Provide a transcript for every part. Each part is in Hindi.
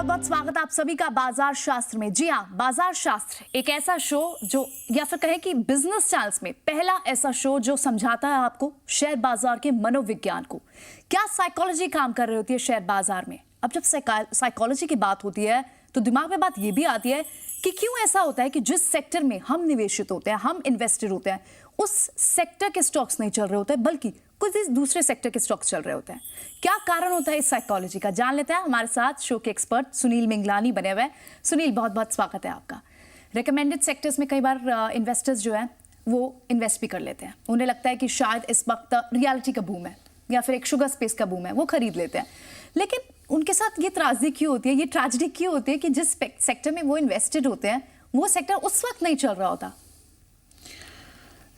बहुत स्वागत आप सभी का बाजार शास्त्र में। जी हाँ, बाजार शास्त्र एक ऐसा शो जो, या फिर कहें कि बिजनेस चैनल्स में पहला ऐसा शो जो समझाता है आपको शेयर बाजार के मनोविज्ञान को। क्या साइकोलॉजी काम कर रही होती है शेयर बाजार में। अब जब साइकोलॉजी की बात होती है तो दिमाग में बात यह भी आती है कि क्यों ऐसा होता है कि जिस सेक्टर में हम निवेशित होते हैं, हम इन्वेस्टेड होते हैं, उस सेक्टर के स्टॉक्स नहीं चल रहे होते बल्कि कुछ दूसरे सेक्टर के स्टॉक्स चल रहे होते हैं। क्या कारण होता है इस साइकोलॉजी का, जान लेते हैं। हमारे साथ शो के एक्सपर्ट सुनील मिंगलानी बने हुए हैं। सुनील, बहुत बहुत स्वागत है आपका। रिकमेंडेड सेक्टर्स में कई बार इन्वेस्टर्स जो है वो इन्वेस्ट भी कर लेते हैं। उन्हें लगता है कि शायद इस वक्त रियलिटी का बूम है या फिर एक शुगर स्पेस का बूम है, वो खरीद लेते हैं। लेकिन उनके साथ ये त्रासदी क्यों होती है, ये ट्रेजेडी क्यों होती है कि जिस सेक्टर में वो इन्वेस्टेड होते हैं वो सेक्टर उस वक्त नहीं चल रहा होता।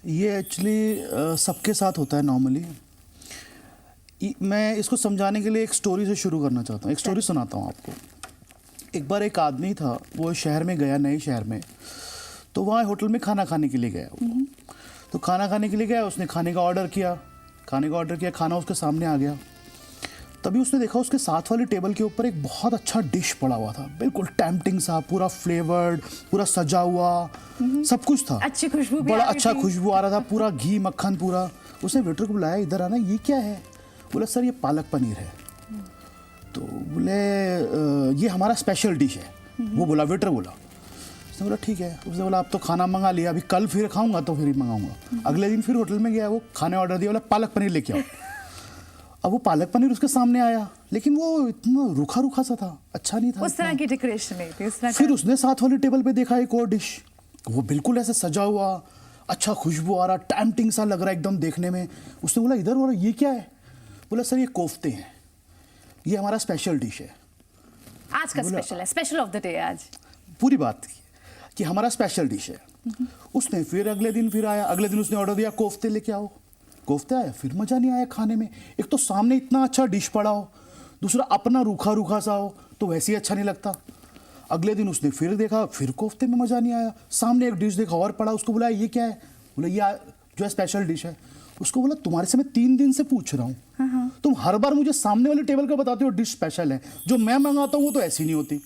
ये एक्चुअली सबके साथ होता है नॉर्मली। मैं इसको समझाने के लिए एक स्टोरी से शुरू करना चाहता हूँ। एक स्टोरी सुनाता हूँ आपको। एक बार एक आदमी था, वो शहर में गया, नए शहर में, तो वहाँ होटल में खाना खाने के लिए गया वो। तो खाना खाने के लिए गया, उसने खाने का ऑर्डर किया, खाना उसके सामने आ गया। तभी उसने देखा उसके साथ वाली टेबल के ऊपर एक बहुत अच्छा डिश पड़ा हुआ था, बिल्कुल टेम्पटिंग सा, पूरा फ्लेवर्ड, पूरा सजा हुआ, सब कुछ था, अच्छी खुशबू, बड़ा अच्छा खुशबू आ रहा था, पूरा घी मक्खन पूरा। उसने वेटर को बुलाया, इधर आना, ये क्या है। बोला सर ये पालक पनीर है। तो बोले ये हमारा स्पेशल डिश है। वो बोला, वेटर बोला। उसने बोला ठीक है। उसने बोला अब तो खाना मंगा लिया, अभी कल फिर खाऊंगा तो फिर मंगाऊंगा। अगले दिन फिर होटल में गया, वो खाने ऑर्डर दिया, बोला पालक पनीर लेके आओ। अब वो पालक पनीर उसके सामने आया, लेकिन वो इतना रूखा रूखा सा था, अच्छा नहीं था, उस तरह की डेकोरेशन नहीं थी, उस तरह फिर उसने साथ वाली टेबल पे देखा एक और डिश, वो बिल्कुल ऐसे सजा हुआ, अच्छा खुशबू आ रहा, टेम्पटिंग सा लग रहा है एकदम देखने में। उसने बोला इधर बोला ये क्या है। बोला सर ये कोफ्ते हैं, ये हमारा स्पेशल डिश है, आज का स्पेशल है, स्पेशल ऑफ द डे। आज पूरी बात कि हमारा स्पेशल डिश है। उसने फिर अगले दिन फिर आया, अगले दिन उसने ऑर्डर दिया कोफ्ते लेके आओ। कोफ्ते आया, फिर मजा नहीं आया खाने में। एक तो सामने इतना अच्छा डिश पड़ा हो, दूसरा अपना रूखा रूखा सा हो, तो वैसे ही अच्छा नहीं लगता। अगले दिन उसने फिर देखा, फिर कोफ्ते में मजा नहीं आया। सामने एक डिश देखा और पड़ा, उसको बोला ये क्या है। बोला ये जो है स्पेशल डिश है। उसको बोला तुम्हारे से मैं 3 दिन से पूछ रहा हूँ, तुम हर बार मुझे सामने वाले टेबल का बताते हो डिश स्पेशल है, जो मैं मंगाता हूँ वो तो ऐसी नहीं होती।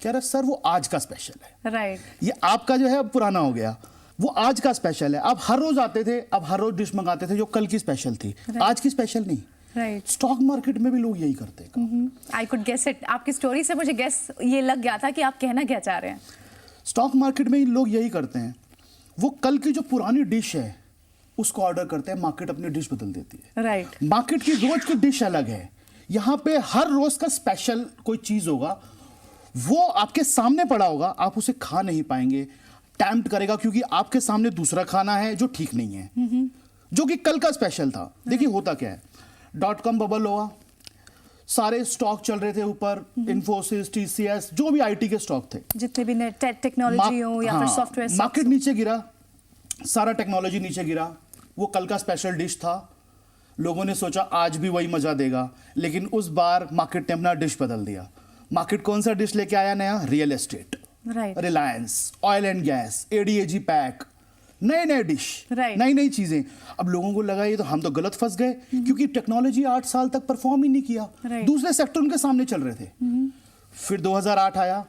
कह रहा सर वो आज का स्पेशल है। राइट, ये आपका जो है पुराना हो गया, वो आज का स्पेशल है। आप हर रोज आते थे, आप हर रोज डिश मंगाते थे जो कल की स्पेशल थी, आज की स्पेशल नहीं। राइट, स्टॉक मार्केट में भी लोग यही करते हैं। I could guess it. आपकी स्टोरी से मुझे गेस ये लग गया था कि आप कहना क्या चाह रहे हैं। स्टॉक मार्केट में लोग यही करते हैं, वो कल की जो पुरानी डिश है उसको ऑर्डर करते हैं, मार्केट अपनी डिश बदल देती है। राइट, मार्केट की रोज की डिश अलग है, यहाँ पे हर रोज का स्पेशल कोई चीज होगा, वो आपके सामने पड़ा होगा, आप उसे खा नहीं पाएंगे, टेम्प्ट करेगा, क्योंकि आपके सामने दूसरा खाना है जो ठीक नहीं है, जो कि कल का स्पेशल था। देखिए होता क्या है, .com बबल हुआ, सारे स्टॉक चल रहे थे ऊपर, इन्फोसिस, TCS, जो भी IT के स्टॉक थे, जितने भी टेक्नोलॉजी हो या फिर सॉफ्टवेयर, मार्केट नीचे गिरा, सारा टेक्नोलॉजी नीचे गिरा। वो कल का स्पेशल डिश था, लोगों ने सोचा आज भी वही मजा देगा, लेकिन उस बार मार्केट ने अपना डिश बदल दिया। मार्केट कौन सा डिश लेके आया नया, real estate, Reliance, oil and gas, ADAG pack, नए नए डिश, नई नई चीजें। अब लोगों को लगा ये तो हम तो गलत फंस गए, क्योंकि टेक्नोलॉजी 8 साल तक परफॉर्म ही नहीं किया, दूसरे सेक्टर उनके सामने चल रहे थे। फिर 2008 आया,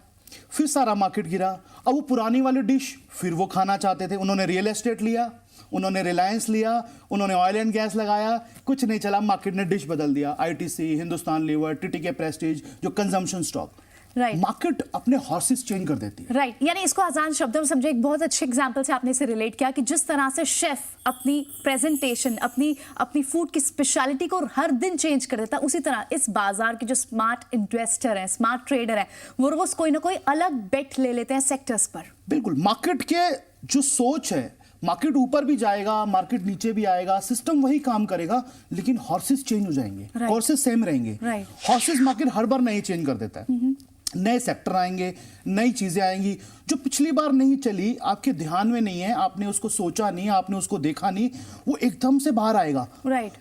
फिर सारा मार्केट गिरा। अब वो पुरानी वाली डिश फिर वो खाना चाहते थे, उन्होंने रियल एस्टेट लिया, उन्होंने रिलायंस लिया, उन्होंने ऑयल एंड गैस लगाया, कुछ नहीं चला, मार्केट ने डिश बदल दिया। ITC, Hindustan lever, TTK prestige, जो कंजम्पशन स्टॉक। राइट, मार्केट अपने हॉर्सेस चेंज कर देती है। राइट, यानी इसको आसान शब्दों में समझे। एक बहुत अच्छे एग्जांपल से आपने इसे रिलेट किया कि जिस तरह से शेफ अपनी प्रेजेंटेशन, अपनी फूड की स्पेशलिटी को हर दिन चेंज कर देता है, उसी तरह इस बाजार के जो स्मार्ट इन्वेस्टर हैं, स्मार्ट ट्रेडर हैं, वो रोज कोई ना कोई अलग बेट ले लेते हैं सेक्टर्स पर। बिल्कुल, मार्केट के जो सोच है, मार्केट ऊपर भी जाएगा, मार्केट नीचे भी आएगा, सिस्टम वही काम करेगा, लेकिन हॉर्सेस चेंज हो जाएंगे, हॉर्सेस सेम रहेंगे। हॉर्सेस मार्केट हर बार नए चेंज कर देता है, नए सेक्टर आएंगे, नई चीजें आएंगी, जो पिछली बार नहीं चली, आपके ध्यान में नहीं है, आपने उसको सोचा नहीं, आपने उसको देखा नहीं, वो एकदम से बाहर आएगा। राइट,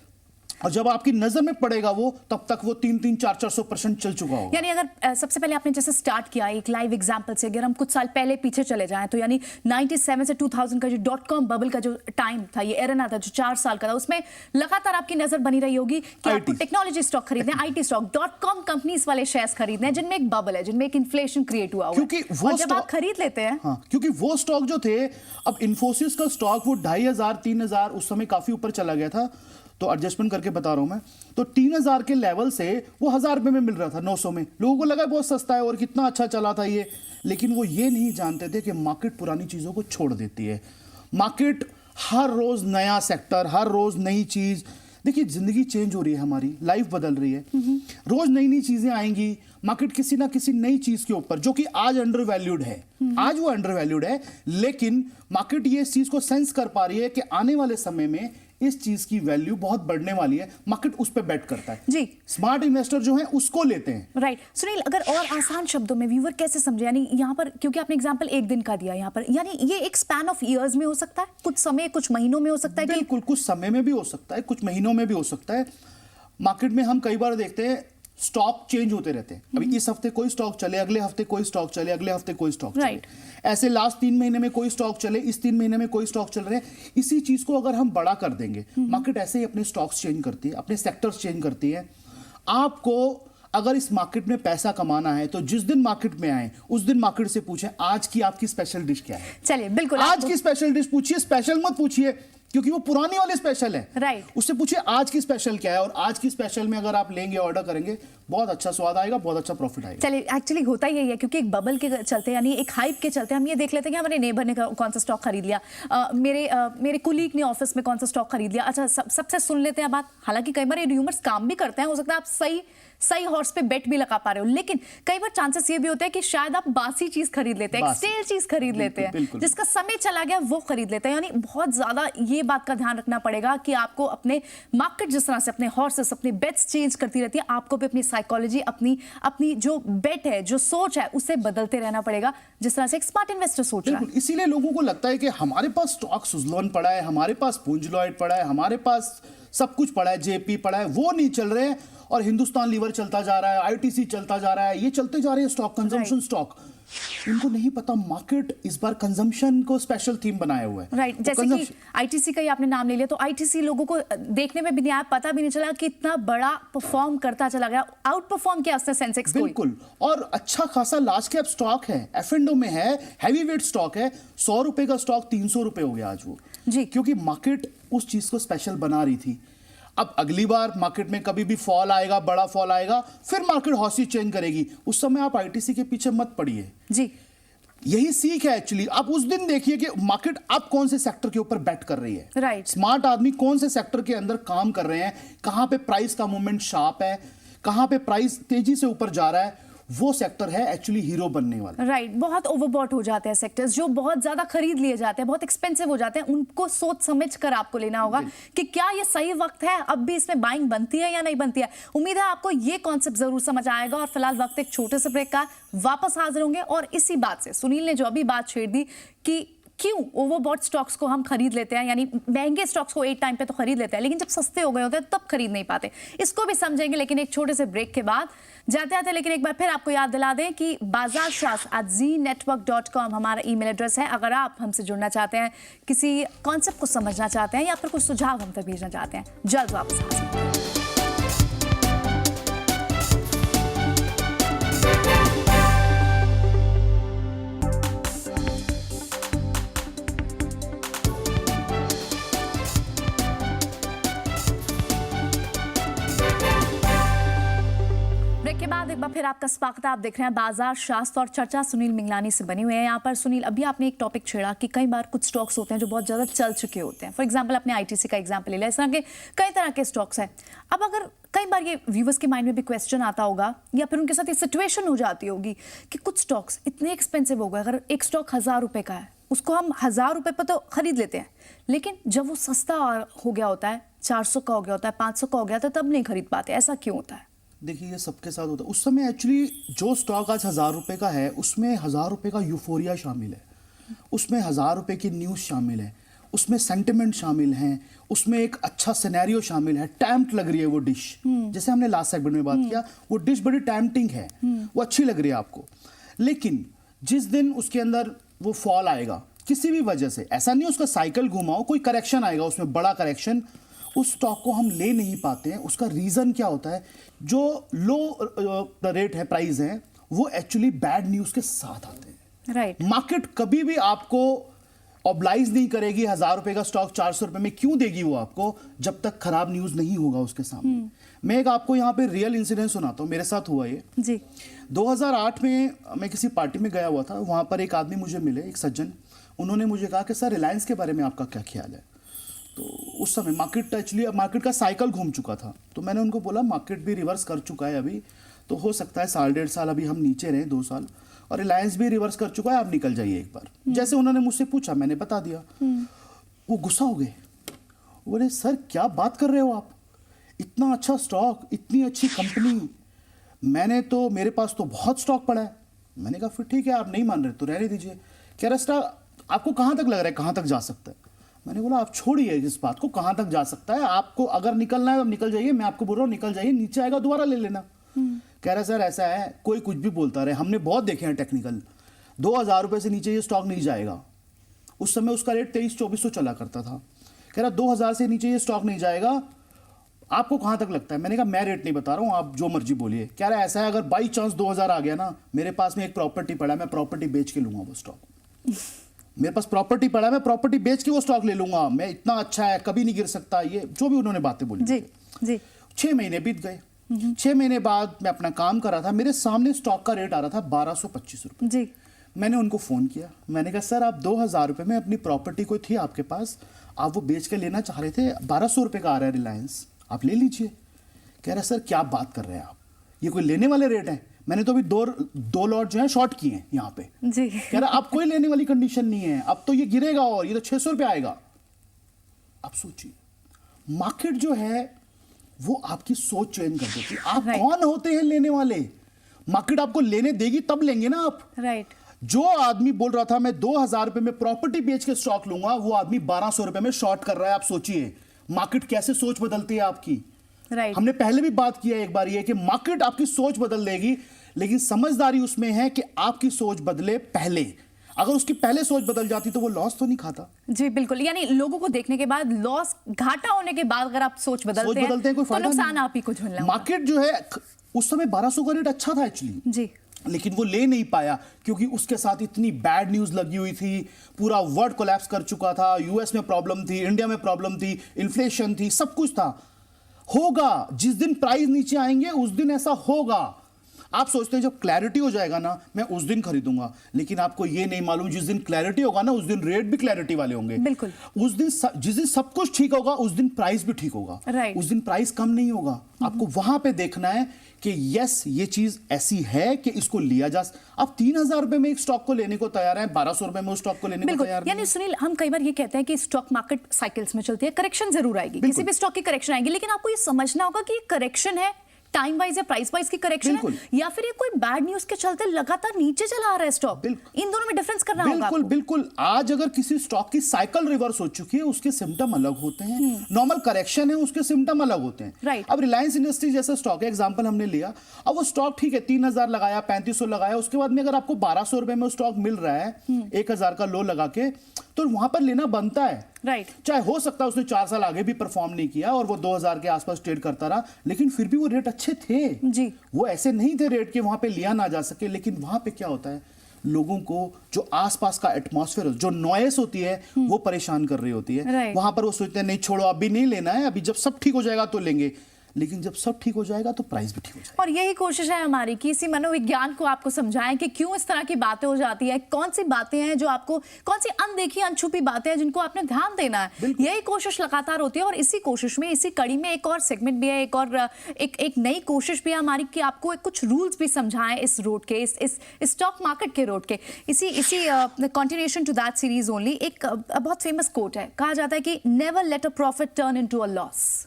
और जब आपकी नजर में पड़ेगा वो, तब तक वो 300-400% चल चुका होगा। यानी अगर सबसे पहले आपने जैसे स्टार्ट किया एक लाइव एग्जांपल से, अगर हम कुछ साल पहले पीछे चले जाएं तो यानी 97 से 2000 का जो .com बबल का जो टाइम था, ये एरना था जो 4 साल का था, उसमें लगातार आपकी नजर बनी रही होगी कि आपको टेक्नोलॉजी स्टॉक खरीदने, आईटी स्टॉक, .com कंपनीज वाले शेयर्स खरीदने हैं जिनमें एक बबल है, जिनमें एक इन्फ्लेशन क्रिएट हुआ है। क्योंकि वो जब आप खरीद लेते हैं, हाँ, क्योंकि वो स्टॉक जो थे, अब इन्फोसिस का स्टॉक वो 2500-3000 उस समय काफी ऊपर चला गया था, तो एडजस्टमेंट करके बता रहा हूं मैं, तो 3000 के लेवल से वो 1000 रुपए में मिल रहा था, 900 में। लोगों को लगा बहुत सस्ता है और कितना अच्छा चला था ये, लेकिन वो ये नहीं जानते थे कि मार्केट पुरानी चीजों को छोड़ देती है। मार्केट हर रोज नया सेक्टर, हर रोज नई चीज। देखिए, जिंदगी चेंज हो रही है, हमारी लाइफ बदल रही है, रोज नई नई चीजें आएंगी। मार्केट किसी ना किसी नई चीज के ऊपर, जो कि आज अंडर वैल्यूड है, आज वो अंडर वैल्यूड है, लेकिन मार्केट ये इस चीज को सेंस कर पा रही है कि आने वाले समय में इस चीज की वैल्यू बहुत बढ़ने वाली है। मार्केट उस पर बेट करता है जी। स्मार्ट इन्वेस्टर जो है उसको लेते हैं। राइट। सुनील, अगर और आसान शब्दों में व्यूअर कैसे समझे, यानी यहाँ पर क्योंकि आपने एग्जांपल एक दिन का दिया यहाँ पर, यानी ये एक स्पैन ऑफ इयर्स में हो सकता है, कुछ समय, कुछ महीनों में हो सकता है। बिल्कुल, कुछ समय में भी हो सकता है, कुछ महीनों में भी हो सकता है। मार्केट में हम कई बार देखते हैं स्टॉक चेंज होते रहते हैं। अभी इस हफ्ते कोई स्टॉक चले, अगले हफ्ते कोई स्टॉक चले, अगले हफ्ते कोई स्टॉक चले। Right. ऐसे लास्ट 3 महीने में कोई स्टॉक चले, इस 3 महीने में कोई स्टॉक चल रहे हैं। इसी चीज को अगर हम बड़ा कर देंगे, मार्केट ऐसे ही अपने स्टॉक्स चेंज करती है, अपने सेक्टर्स चेंज करती है। आपको अगर इस मार्केट में पैसा कमाना है तो जिस दिन मार्केट में आए उस दिन मार्केट से पूछें आज की आपकी स्पेशल डिश क्या है। चलिए, बिल्कुल आज की स्पेशल डिश पूछिए, स्पेशल मत पूछिए क्योंकि वो पुरानी वाले स्पेशल है। राइट। उससे पूछिए आज की स्पेशल क्या है, और आज की स्पेशल में अगर आप लेंगे, ऑर्डर करेंगे, बहुत अच्छा स्वाद आएगा, बहुत अच्छा प्रॉफिट आएगा। चलिए, एक्चुअली होता ही यही है, क्योंकि एक बबल के चलते, यानी एक हाइप के चलते हम ये देख लेते हैं कि हमारे नेबर ने कौन सा स्टॉक खरीद लिया, मेरे कुलीग ने ऑफिस में कौन सा स्टॉक खरीद लिया। अच्छा, सबसे सुन लेते हैं बात। हालांकि कई बार ये र्यूमर्स काम भी करते हैं, हो सकता है आप सही हॉर्स पे बेट भी लगा पा रहे हो, लेकिन कई बार चांसेस ये भी होते हैं कि शायद आप बासी चीज खरीद लेते हैं, स्टेल चीज खरीद लेते हैं, जिसका समय चला गया वो खरीद लेते हैं। यानी बहुत ज्यादा ये बात का ध्यान रखना पड़ेगा कि आपको अपने मार्केट जिस तरह से अपने हॉर्सेस, अपने बेट्स चेंज करती रहती है, आपको भी अपनी साइकोलॉजी, अपनी जो बेट है, जो सोच है, उसे बदलते रहना पड़ेगा, जिस तरह से एक स्मार्ट इन्वेस्टर सोच रहा है। इसीलिए लोगों को लगता है कि हमारे पास स्टॉक सुज़लोन पड़ा है, हमारे पास पूंज लॉयड पड़ा है, हमारे पास सब कुछ पड़ा है, जेपी पड़ा है, वो नहीं चल रहे हैं और हिंदुस्तान लीवर चलता जा रहा है, आईटीसी चलता जा रहा है, ये चलते जा रहे हैं स्टॉक, कंजम्पशन स्टॉक। इनको नहीं पता मार्केट इस बार कंजम्पशन को स्पेशल थीम बनाया हुआ है। राइट। जैसे कि आईटीसी का ही आपने नाम ले लिया, तो आईटीसी लोगों को देखने में भी नहीं आया, पता भी नहीं चला कि इतना बड़ा परफॉर्म करता चला गया, आउट परफॉर्म किया उसने सेंसेक्स को। बिल्कुल, और अच्छा खासा लार्ज कैप स्टॉक है, एफ&ओ में है, हैवी वेट स्टॉक है। 100 रुपए का स्टॉक 300 रुपए हो गया आज वो जी, क्योंकि मार्केट उस चीज को स्पेशल बना रही थी। अब अगली बार मार्केट में कभी भी फॉल आएगा, बड़ा फॉल आएगा, फिर मार्केट हॉर्सेस चेंज करेगी, उस समय आप आईटीसी के पीछे मत पड़िए जी। यही सीख है एक्चुअली। आप उस दिन देखिए कि मार्केट अब कौन से सेक्टर के ऊपर बेट कर रही है। राइट। स्मार्ट आदमी कौन से सेक्टर के अंदर काम कर रहे हैं, कहां पे प्राइस का मूवमेंट शार्प है, कहां पे प्राइस तेजी से ऊपर जा रहा है, वो सेक्टर है एक्चुअली हीरो बनने वाला। राइट। बहुत ओवरबॉट हो जाते हैं सेक्टर्स, जो बहुत ज्यादा खरीद लिए जाते हैं, बहुत एक्सपेंसिव हो जाते हैं, उनको सोच समझ कर आपको लेना होगा कि क्या ये सही वक्त है, अब भी इसमें बाइंग बनती है या नहीं बनती है। उम्मीद है आपको ये कॉन्सेप्ट जरूर समझ आएगा। और फिलहाल वक्त एक छोटे से ब्रेक का, वापस हाजिर होंगे और इसी बात से सुनील ने जो अभी बात छेड़ दी कि क्यों ओवरबॉट स्टॉक्स को हम खरीद लेते हैं, यानी महंगे स्टॉक्स को एक टाइम पे तो खरीद लेते हैं, लेकिन जब सस्ते हो गए होते हैं तब खरीद नहीं पाते, इसको भी समझेंगे। लेकिन एक छोटे से ब्रेक के बाद जाते आते, लेकिन एक बार फिर आपको याद दिला दें कि bazaarshas@zenetwork.com हमारा ईमेल एड्रेस है। अगर आप हमसे जुड़ना चाहते हैं, किसी कॉन्सेप्ट को समझना चाहते हैं या फिर कुछ सुझाव हम तक भेजना चाहते हैं, जल्द वापस हाजिर। के बाद एक बार फिर आपका स्वागत है। आप देख रहे हैं बाजार शास्त्र और चर्चा सुनील मिंगलानी से बनी हुई है। यहाँ पर सुनील, अभी आपने एक टॉपिक छेड़ा कि कई बार कुछ स्टॉक्स होते हैं जो बहुत ज्यादा चल चुके होते हैं। फॉर एग्जांपल अपने आईटीसी का एग्जांपल ले लिया, इस तरह के कई तरह के स्टॉक्स हैं। अब अगर कई बार ये व्यूवर्स के माइंड में भी क्वेश्चन आता होगा या फिर उनके साथ ये सिचुएशन हो जाती होगी कि कुछ स्टॉक्स इतने एक्सपेंसिव हो गए, अगर एक स्टॉक 1000 रुपए का है, उसको हम 1000 रुपए पर तो खरीद लेते हैं, लेकिन जब वो सस्ता हो गया होता है, 400 का हो गया होता है, 500 का हो गया, तो तब नहीं खरीद पाते। ऐसा क्यों होता है? देखिए, ये सबके साथ होता है। उस समय एक्चुअली जो स्टॉक आज 1000 रुपए का है, उसमें 1000 रुपए का यूफोरिया शामिल है, उसमें 1000 रुपए की न्यूज़ शामिल है, उसमें सेंटिमेंट शामिल हैं, उसमें एक अच्छा सिनेरियो शामिल है, टैम्प्ट लग रही है वो डिश। जैसे हमने लास्ट सेगमेंट में बात किया, वो डिश बड़ी टैम्प्टिंग है, वो अच्छी लग रही है आपको। लेकिन जिस दिन उसके अंदर वो फॉल आएगा किसी भी वजह से, ऐसा नहीं उसका साइकिल घुमाओ, कोई करेक्शन आएगा उसमें, बड़ा करेक्शन, उस स्टॉक को हम ले नहीं पाते हैं। उसका रीजन क्या होता है? जो लो रेट है, प्राइस है, वो एक्चुअली बैड न्यूज के साथ आते हैं। राइट। मार्केट कभी भी आपको ऑब्लाइज नहीं करेगी 1000 रुपए का स्टॉक 400 रुपए में क्यों देगी वो आपको, जब तक खराब न्यूज नहीं होगा उसके सामने। मैं एक आपको यहाँ पे रियल इंसिडेंट सुनाता हूँ, मेरे साथ हुआ ये जी। 2008 में मैं किसी पार्टी में गया हुआ था, वहां पर एक आदमी मुझे मिले, एक सज्जन। उन्होंने मुझे कहा कि सर रिलायंस के बारे में आपका क्या ख्याल है। तो उस समय मार्केट का साइकिल घूम चुका था। तो मैंने उनको बोला मार्केट भी रिवर्स कर चुका है अभी, तो हो सकता है 1.5 साल अभी हम नीचे रहें, 2 साल, और रिलायंस भी रिवर्स कर चुका है, आप निकल जाइए एक बार। जैसे उन्होंने मुझसे पूछा, मैंने बता दिया। वो गुस्सा हो गए, बोले सर क्या बात कर रहे हो आप, इतना अच्छा स्टॉक, इतनी अच्छी कंपनी, मेरे पास तो बहुत स्टॉक पड़ा है। मैंने कहा फिर ठीक है, आप नहीं मान रहे तो रहने दीजिए। कह रहा स्टॉक आपको कहां तक लग रहा है, कहां तक जा सकता है? मैंने बोला आप छोड़िए इस बात को, कहां तक जा सकता है, आपको अगर निकलना है तो निकल जाइए, मैं आपको बोल रहा हूं निकल जाइए, नीचे आएगा दोबारा ले लेना। कह रहा सर ऐसा है, कोई कुछ भी बोलता रहे, हमने बहुत देखे हैं टेक्निकल, 2000 रुपए से नीचे ये स्टॉक नहीं जाएगा। उस समय उसका रेट 2300-2400 चला करता था। कह रहा 2000 से नीचे ये स्टॉक नहीं जाएगा, आपको कहां तक लगता है? मैंने कहा मैं रेट नहीं बता रहा हूं, आप जो मर्जी बोलिए। कह रहा है ऐसा है, अगर बाई चांस 2000 आ गया ना, मेरे पास में एक प्रॉपर्टी पड़ा है, मैं प्रॉपर्टी बेच के लूंगा वो स्टॉक। मेरे पास प्रॉपर्टी पड़ा है, मैं प्रॉपर्टी बेच के वो स्टॉक ले लूंगा, मैं इतना अच्छा है, कभी नहीं गिर सकता, ये जो भी उन्होंने बातें बोली। जी जी। 6 महीने बीत गए। 6 महीने बाद मैं अपना काम कर रहा था, मेरे सामने स्टॉक का रेट आ रहा था 1225 रुपए। जी। मैंने उनको फोन किया, मैंने कहा सर आप 2000 रुपए में अपनी प्रॉपर्टी कोई थी आपके पास, आप वो बेच के लेना चाह रहे थे, 1200 रुपए का आ रहा है रिलायंस, आप ले लीजिए। कह रहा सर क्या बात कर रहे हैं आप, ये कोई लेने वाले रेट है? मैंने तो अभी दो लॉट जो है शॉर्ट किए हैं यहाँ पे। जी। कह रहा अब कोई लेने वाली कंडीशन नहीं है, अब तो ये गिरेगा और ये तो 600 रुपए आएगा। आप सोचिए, मार्केट जो है वो आपकी सोच चेंज कर देती है। आप कौन होते हैं लेने वाले? मार्केट आपको लेने देगी तब लेंगे ना आप। राइट। जो आदमी बोल रहा था मैं 2000 रुपए में प्रॉपर्टी बेच के स्टॉक लूंगा, वो आदमी 1200 रुपए में शॉर्ट कर रहा है। आप सोचिए मार्केट कैसे सोच बदलती है आपकी। राइट। हमने पहले भी बात किया एक बार ये कि मार्केट आपकी सोच बदल देगी, लेकिन समझदारी उसमें है कि आपकी सोच बदले पहले। अगर उसकी पहले सोच बदल जाती तो वो लॉस तो नहीं खाता। जी बिल्कुल, यानी लोगों को देखने के बाद, लॉस घाटा होने के बाद अगर आप सोच बदलते हैं कोई तो नुकसान आप ही को झेलना होगा। मार्केट जो है उस समय 1200 का रेट अच्छा था एक्चुअली जी, लेकिन वो ले नहीं पाया क्योंकि उसके साथ इतनी बैड न्यूज लगी हुई थी, पूरा वर्ल्ड कोलैप्स कर चुका था, यूएस में प्रॉब्लम थी, इंडिया में प्रॉब्लम थी, इन्फ्लेशन थी, सब कुछ था। होगा जिस दिन प्राइस नीचे आएंगे उस दिन ऐसा होगा। आप सोचते हैं जब क्लैरिटी हो जाएगा ना मैं उस दिन खरीदूंगा, लेकिन आपको ये नहीं मालूम जिस दिन क्लैरिटी होगा ना उस दिन रेट भी क्लैरिटी वाले होंगे। बिल्कुल। उस दिन जिस दिन सब कुछ ठीक होगा उस दिन प्राइस भी ठीक होगा। राइट। उस दिन प्राइस कम नहीं होगा। आपको वहां पे देखना है कि यस ये चीज ऐसी है कि इसको लिया जा। आप 3000 रुपए में एक स्टॉक को लेने को तैयार हैं, 1200 रुपए में उस स्टॉक को लेने को तैयार नहीं। यानी सुनील, हम कई बार ये कहते हैं कि स्टॉक मार्केट साइकिल्स में चलती है, करेक्शन जरूर आएगी, किसी भी स्टॉक की करेक्शन आएगी, लेकिन आपको ये समझना होगा कि ये करेक्शन है टाइम वाइज या प्राइस वाइज की करेक्शन है, या फिर ये कोई बैड न्यूज के चलते लगातार नीचे चला आ रहा है स्टॉक। इन दोनों में डिफरेंस करना होगा आपको। बिल्कुल। आज अगर किसी स्टॉक की साइकिल रिवर्स हो चुकी है उसके सिम्टम अलग होते हैं, नॉर्मल करेक्शन है उसके सिम्टम अलग होते हैं। राइट। अब रिलायंस इंडस्ट्रीज जैसा स्टॉक है, एग्जांपल हमने लिया, अब वो स्टॉक ठीक है 3000 लगाया, 3500 लगाया, उसके बाद में अगर आपको 1200 रुपए में स्टॉक मिल रहा है 1000 का लो लगा के, तो वहां पर लेना बनता है। राइट। चाहे हो सकता है उसने 4 साल आगे भी परफॉर्म नहीं किया और वो 2000 के आसपास ट्रेड करता रहा, लेकिन फिर भी वो रेट अच्छे थे जी। वो ऐसे नहीं थे रेट के वहां पे लिया ना जा सके। लेकिन वहां पे क्या होता है, लोगों को जो आसपास का एटमॉस्फेयर, जो नॉइस होती है वो परेशान कर रही होती है। वहां पर वो सोचते हैं नहीं छोड़ो अभी नहीं लेना है, अभी जब सब ठीक हो जाएगा तो लेंगे, लेकिन जब सब ठीक हो जाएगा तो प्राइस भी ठीक हो जाएगा। और यही कोशिश है हमारी कि इसी मनोविज्ञान को आपको समझाएं कि क्यों इस तरह की बातें हो जाती है, कौन सी बातें हैं जो आपको, कौन सी अनदेखी अनछुपी बातें हैं जिनको आपने ध्यान देना है। यही कोशिश लगातार होती है और इसी कोशिश में, इसी कड़ी में एक और सेगमेंट भी है, एक नई कोशिश भी है हमारी कि आपको कुछ रूल्स भी समझाएं इस रोड के, इस स्टॉक मार्केट के रोड के। इसी continuation to that series only, एक बहुत फेमस कोट है, कहा जाता है कि never let a profit turn into a loss.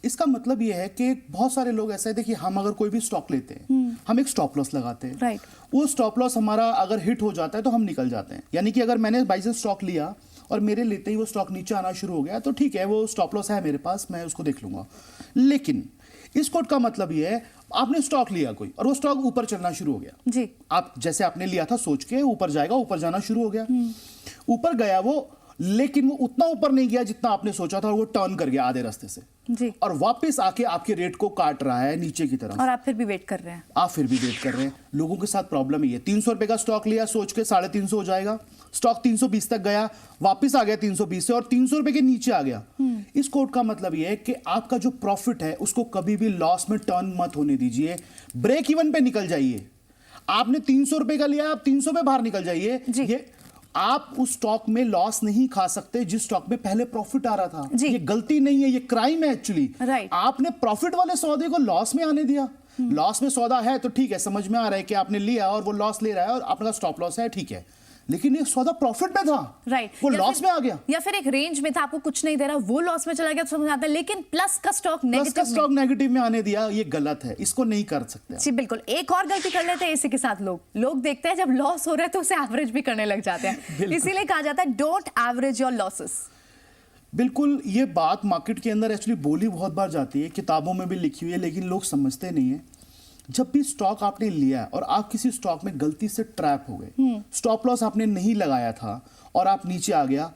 इसका मतलब ये है कि बहुत सारे लोग ऐसा है, देखिए हम अगर कोई भी स्टॉक लेते हैं हम एक स्टॉप लॉस लगाते हैं। वो स्टॉप लॉस हमारा अगर हिट हो जाता है तो हम निकल जाते हैं। यानी कि अगर मैंने बाई चांस स्टॉक लिया और मेरे लेते ही वो स्टॉक नीचे आना शुरू हो गया तो ठीक है, वो स्टॉप लॉस है मेरे पास, मैं उसको देख लूंगा। लेकिन इस कोट का मतलब ये है, आपने स्टॉक लिया कोई और वो स्टॉक ऊपर चलना शुरू हो गया जी, आप जैसे आपने लिया था सोच के ऊपर जाएगा, ऊपर जाना शुरू हो गया, ऊपर गया वो, लेकिन वो उतना ऊपर नहीं गया जितना आपने सोचा था, और वो टर्न कर गया आधे रास्ते से जी, और वापस आके आपके रेट को काट रहा है नीचे की तरफ। और आप फिर भी वेट कर रहे हैं। आप फिर भी वेट कर रहे हैं। लोगों के साथ प्रॉब्लम ये है, 300 रुपए का स्टॉक लिया सोच के 350 हो जाएगा, स्टॉक 320 तक गया, वापस आ गया 320 से और 300 रुपए के नीचे आ गया। इस कोड का मतलब ये है कि आपका जो प्रॉफिट है उसको कभी भी लॉस में टर्न मत होने दीजिए, ब्रेक इवन पे निकल जाइए। आपने 300 रुपए का लिया, आप 300 पे बाहर निकल जाइए। ये आप उस स्टॉक में लॉस नहीं खा सकते जिस स्टॉक में पहले प्रॉफिट आ रहा था। ये गलती नहीं है, ये क्राइम है एक्चुअली। आपने प्रॉफिट वाले सौदे को लॉस में आने दिया। लॉस में सौदा है तो ठीक है, समझ में आ रहा है कि आपने लिया और वो लॉस ले रहा है और आपका स्टॉप लॉस है, ठीक है, लेकिन ये सौदा प्रॉफिट में था, राइट, वो लॉस में आ गया, या फिर एक रेंज में था, आपको कुछ नहीं दे रहा, वो लॉस में चला गया, तो समझ आता है, लेकिन प्लस का स्टॉक नेगेटिव में आने दिया, ये गलत है, इसको नहीं कर सकते। जी बिल्कुल। एक और गलती कर लेते हैं इसी के साथ, लोग देखते हैं जब लॉस हो रहा है तो उसे एवरेज भी करने लग जाते हैं। इसीलिए कहा जाता है डोंट एवरेज योर लॉसेस। बिल्कुल, ये बात मार्केट के अंदर एक्चुअली बोली बहुत बार जाती है, किताबों में भी लिखी हुई है, लेकिन लोग समझते नहीं है। जब भी स्टॉक आपने लिया है और आप किसी स्टॉक में गलती से ट्रैप हो गए, स्टॉप लॉस आपने नहीं लगाया था और आप नीचे आ गया,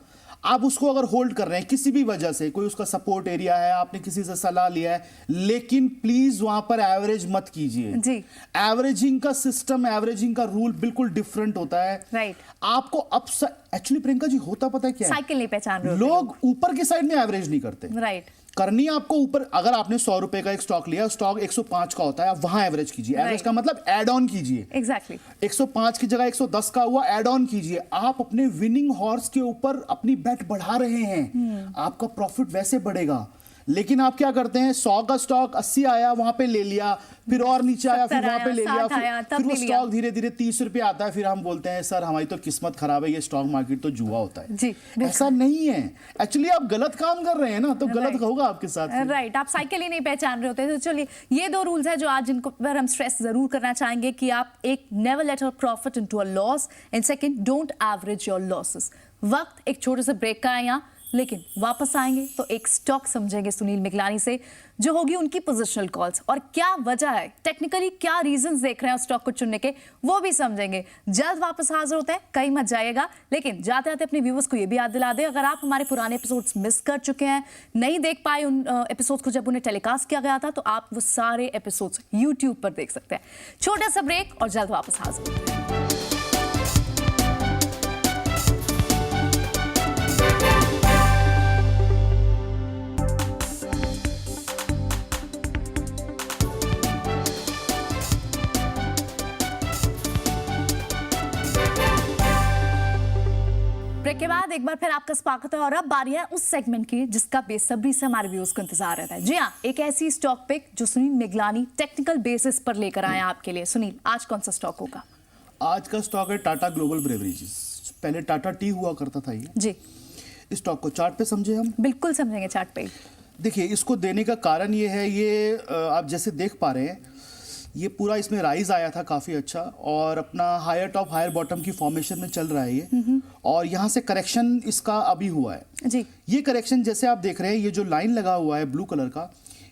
आप उसको अगर होल्ड कर रहे हैं किसी भी वजह से, कोई उसका सपोर्ट एरिया है, आपने किसी से सलाह लिया है, लेकिन प्लीज वहां पर एवरेज मत कीजिए जी। एवरेजिंग का सिस्टम, एवरेजिंग का रूल बिल्कुल डिफरेंट होता है। राइट। आपको अब एक्चुअली प्रियंका जी होता पता है क्या है? साइकिल नहीं पहचान रहे लोग ऊपर की साइड में एवरेज नहीं करते। राइट। करनी आपको ऊपर, अगर आपने 100 रुपए का एक स्टॉक लिया, स्टॉक 105 का होता है, आप वहां एवरेज कीजिए। एवरेज का मतलब ऐड ऑन कीजिए। एग्जैक्टली। 105 की जगह 110 का हुआ, ऐड ऑन कीजिए। आप अपने विनिंग हॉर्स के ऊपर अपनी बेट बढ़ा रहे हैं, आपका प्रॉफिट वैसे बढ़ेगा। लेकिन आप क्या करते हैं, 100 का स्टॉक 80 आया, वहां पे ले लिया, फिर और नीचे आया, फिर वहां पे ले लिया, फिर वो स्टॉक धीरे धीरे 30 रुपए आता है, फिर हम बोलते हैं सर हमारी तो किस्मत खराब है, ये स्टॉक मार्केट तो जुआ होता है। जी, ऐसा नहीं है, एक्चुअली आप गलत काम कर रहे हैं ना, तो गलत होगा आपके साथ। राइट, आप साइकिल ही नहीं पहचान रहे होते। तो चलिए, ये 2 रूल्स है जो आज जिनको पर हम स्ट्रेस जरूर करना चाहेंगे कि आप एक never let your profit into a loss, and second don't average your losses. वक्त एक छोटे से ब्रेक का है यहाँ, लेकिन वापस आएंगे तो एक स्टॉक समझेंगे सुनील मिगलानी से, जो होगी उनकी पोजिशनल कॉल्स और क्या वजह है, टेक्निकली क्या रीजंस देख रहे हैं स्टॉक को चुनने के, वो भी समझेंगे। जल्द वापस हाजिर होते हैं, कहीं मत जाइएगा। लेकिन जाते जाते अपने व्यूवर्स को ये भी याद दिला दें, अगर आप हमारे पुराने एपिसोड्स मिस कर चुके हैं, नहीं देख पाए उन एपिसोड्स को जब उन्हें टेलीकास्ट किया गया था, तो आप वो सारे एपिसोड्स यूट्यूब पर देख सकते हैं। छोटा सा ब्रेक और जल्द वापस हाजिर होते हैं। ब्रेक के बाद एक बार फिर आपका स्वागत है और अब बारी है उस सेगमेंट की जिसका बेसब्री से हमारे व्यूअर्स को इंतजार रहता है। जी हाँ, एक ऐसी स्टॉक पिक जो सुनील मिगलानी टेक्निकल बेसिस पर लेकर आए हैं आपके लिए। सुनील, आज कौन सा स्टॉक होगा? आज का स्टॉक है टाटा ग्लोबल ब्रेवरेजेस। पहले टाटा टी हुआ करता था ये जी। इस स्टॉक को चार्ट पे समझे हम? बिल्कुल समझेंगे चार्ट पे। देखिए, इसको देने का कारण ये है, ये आप जैसे देख पा रहे हैं, ये पूरा इसमें राइज आया था काफी अच्छा और अपना हायर टॉप हायर बॉटम की फॉर्मेशन में चल रहा है ये, और यहाँ से करेक्शन इसका अभी हुआ है जी। ये करेक्शन जैसे आप देख रहे हैं, ये जो लाइन लगा हुआ है ब्लू कलर का,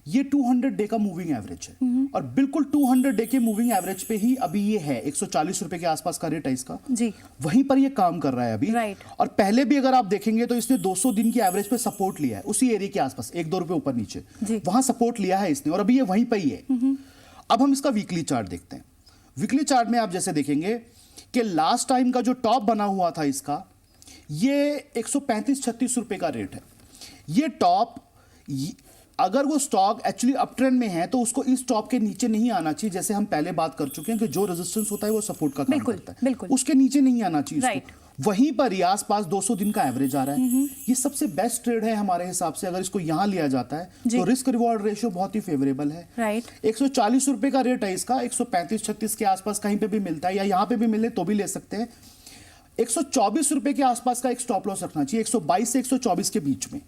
ये 200 डे का मूविंग एवरेज है और बिल्कुल 200 डे के मूविंग एवरेज पे ही अभी ये है। 140 रुपए के आसपास का रेट है इसका जी, वहीं पर ये काम कर रहा है अभी। राइट। और पहले भी अगर आप देखेंगे तो इसने 200 दिन की एवरेज पे सपोर्ट लिया है, उसी एरिया के आसपास 1-2 रुपए ऊपर नीचे वहां सपोर्ट लिया है इसने, और अभी ये वहीं पर ही है। अब हम इसका वीकली चार्ट देखते हैं। वीकली चार्ट में आप जैसे देखेंगे कि लास्ट टाइम का जो टॉप बना हुआ था इसका, ये 135-36 रुपए का रेट है। ये टॉप, अगर वो स्टॉक एक्चुअली अप ट्रेंड में है तो उसको इस टॉप के नीचे नहीं आना चाहिए। जैसे हम पहले बात कर चुके हैं कि जो रेजिस्टेंस होता है वो सपोर्ट का काम करता है, बिल्कुल। उसके नीचे नहीं आना चाहिए राइट। वहीं पर ही आसपास 200 दिन का एवरेज आ रहा है। ये सबसे बेस्ट ट्रेड है हमारे हिसाब से। अगर इसको यहां लिया जाता है तो रिस्क रिवॉर्ड रेशियो बहुत ही फेवरेबल है। राइट। 140 रुपए का रेट है इसका, 135-36 के आसपास कहीं पे भी मिलता है, या यहां पे भी मिले तो भी ले सकते हैं। 124 रुपए के आसपास का एक स्टॉप लॉस रखना चाहिए, 122 से 124 के बीच में।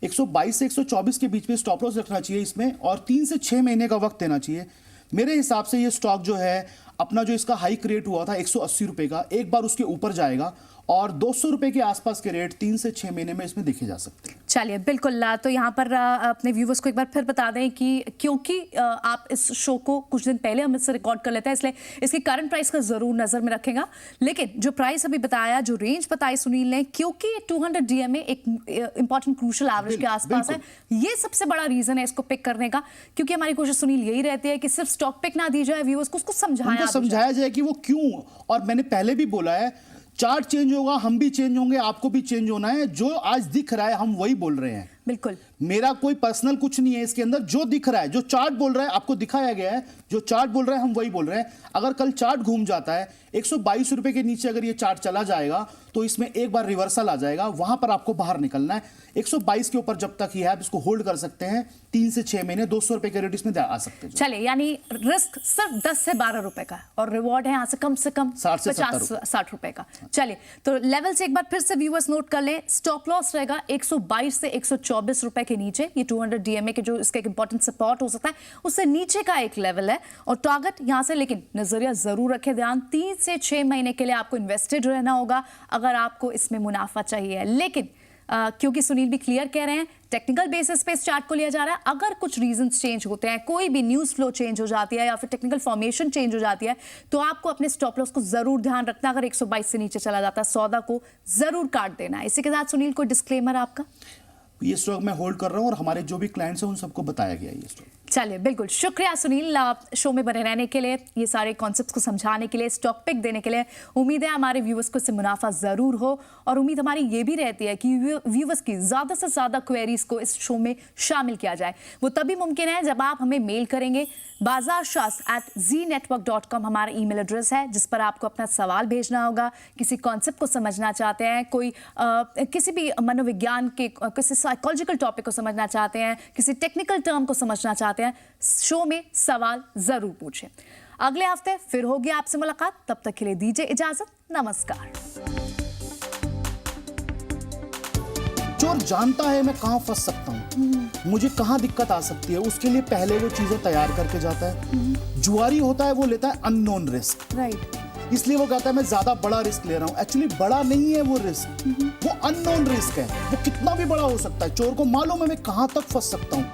122 से 124 के बीच में स्टॉप लॉस रखना चाहिए इसमें, और 3 से 6 महीने का वक्त देना चाहिए। मेरे हिसाब से ये स्टॉक जो है अपना जो इसका हाई क्रिएट हुआ था 180 रुपए का, एक बार उसके ऊपर जाएगा और 200 रुपए के आसपास के रेट 3 से 6 महीने में इसमें देखे जा सकते हैं। चलिए बिल्कुल, तो यहाँ पर अपने व्यूवर्स को एक बार फिर बता दें कि क्योंकि आप इस शो को कुछ दिन पहले हम इससे रिकॉर्ड कर लेते हैं, इसलिए इसकी करंट प्राइस का जरूर नजर में रखेगा। लेकिन जो प्राइस अभी बताया, जो रेंज बताई सुनील ने, क्योंकि 200 DMA एक इंपॉर्टेंट क्रूशल एवरेज के आसपास है, ये सबसे बड़ा रीजन है इसको पिक करने का। क्योंकि हमारी कोशिश सुनील यही रहती है कि सिर्फ स्टॉक पिक ना दी जाए, व्यूवर्स को उसको समझाया जाए कि वो क्यों। और मैंने पहले भी बोला है, चार्ट चेंज होगा, हम भी चेंज होंगे, आपको भी चेंज होना है। जो आज दिख रहा है हम वही बोल रहे हैं। बिल्कुल, मेरा कोई पर्सनल कुछ नहीं है इसके अंदर। जो दिख रहा है, जो चार्ट बोल रहा है, आपको दिखाया गया है, जो चार्ट बोल रहा है हम वही बोल रहे हैं। अगर कल चार्ट घूम जाता है 122 रुपए के नीचे, अगर ये चार्ट चला जाएगा तो इसमें एक बार रिवर्सल आ जाएगा, वहां पर आपको बाहर निकलना है। 122 के ऊपर जब तक ही है आप इसको होल्ड कर सकते हैं, 3 से 6 महीने 200 रुपए के रेट इसमें आ सकते हैं। चलिए, यानी रिस्क सिर्फ 10 से 12 रुपए का और रिवॉर्ड है यहाँ से कम 50-60 रुपए का। चलिए, तो लेवल से एक बार फिर से व्यूअर्स नोट कर लें। स्टॉप लॉस रहेगा 122 से 124 रुपए के नीचे। ये 200 DMA के जो इसका एक इंपॉर्टेंट सपोर्ट हो सकता है, उससे नीचे का एक लेवल है और टारगेट यहां से। लेकिन नजरिया जरूर रखें ध्यान, 3 से 6 महीने के लिए आपको इन्वेस्टेड रहना होगा अगर आपको इसमें मुनाफा चाहिए। लेकिन क्योंकि सुनील भी क्लियर कह रहे हैं, टेक्निकल बेसिस पे इस चार्ट को लिया जा रहा है। अगर कुछ रीजंस चेंज होते हैं, कोई भी न्यूज फ्लो चेंज हो जाती है या फिर टेक्निकल फॉर्मेशन चेंज हो जाती है, तो आपको अपने स्टॉप लॉस को जरूर ध्यान रखना। अगर 122 से नीचे चला जाता है, सौदा को जरूर काट देना है। इसी के साथ सुनील, कोई डिस्क्लेमर आपका? ये स्टॉक मैं होल्ड कर रहा हूं और हमारे जो भी क्लाइंट्स हैं उन सबको बताया गया है ये स्टॉक। चलिए, बिल्कुल शुक्रिया सुनील, शो में बने रहने के लिए, ये सारे कॉन्सेप्ट्स को समझाने के लिए, स्टॉक पिक देने के लिए। उम्मीद है हमारे व्यूवर्स को इससे मुनाफा जरूर हो और उम्मीद हमारी ये भी रहती है कि व्यूवर्स की ज्यादा से ज्यादा क्वेरीज को इस शो में शामिल किया जाए। वो तभी मुमकिन है जब आप हमें मेल करेंगे। bazaarshastr@zenetwork.com हमारा ईमेल एड्रेस है, जिस पर आपको अपना सवाल भेजना होगा। किसी कॉन्सेप्ट को समझना चाहते हैं, कोई किसी भी मनोविज्ञान के किसी साइकोलॉजिकल टॉपिक को समझना चाहते हैं, किसी टेक्निकल टर्म को समझना चाहते हैं, शो में सवाल जरूर पूछें। अगले हफ्ते फिर होगी आपसे मुलाकात, तब तक के लिए दीजिए इजाजत। नमस्कार। चोर जानता है मैं कहां फंस सकता हूं, मुझे कहां दिक्कत आ सकती है, उसके लिए पहले वो चीजें तैयार करके जाता है। जुआरी होता है, वो लेता है अननोन रिस्क, राइट। इसलिए वो कहता है मैं ज्यादा बड़ा रिस्क ले रहा हूं। एक्चुअली बड़ा नहीं है वो रिस्क, वो अननोन रिस्क है। वो कितना भी बड़ा हो सकता है। चोर को मालूम है मैं कहां तक फंस सकता हूं।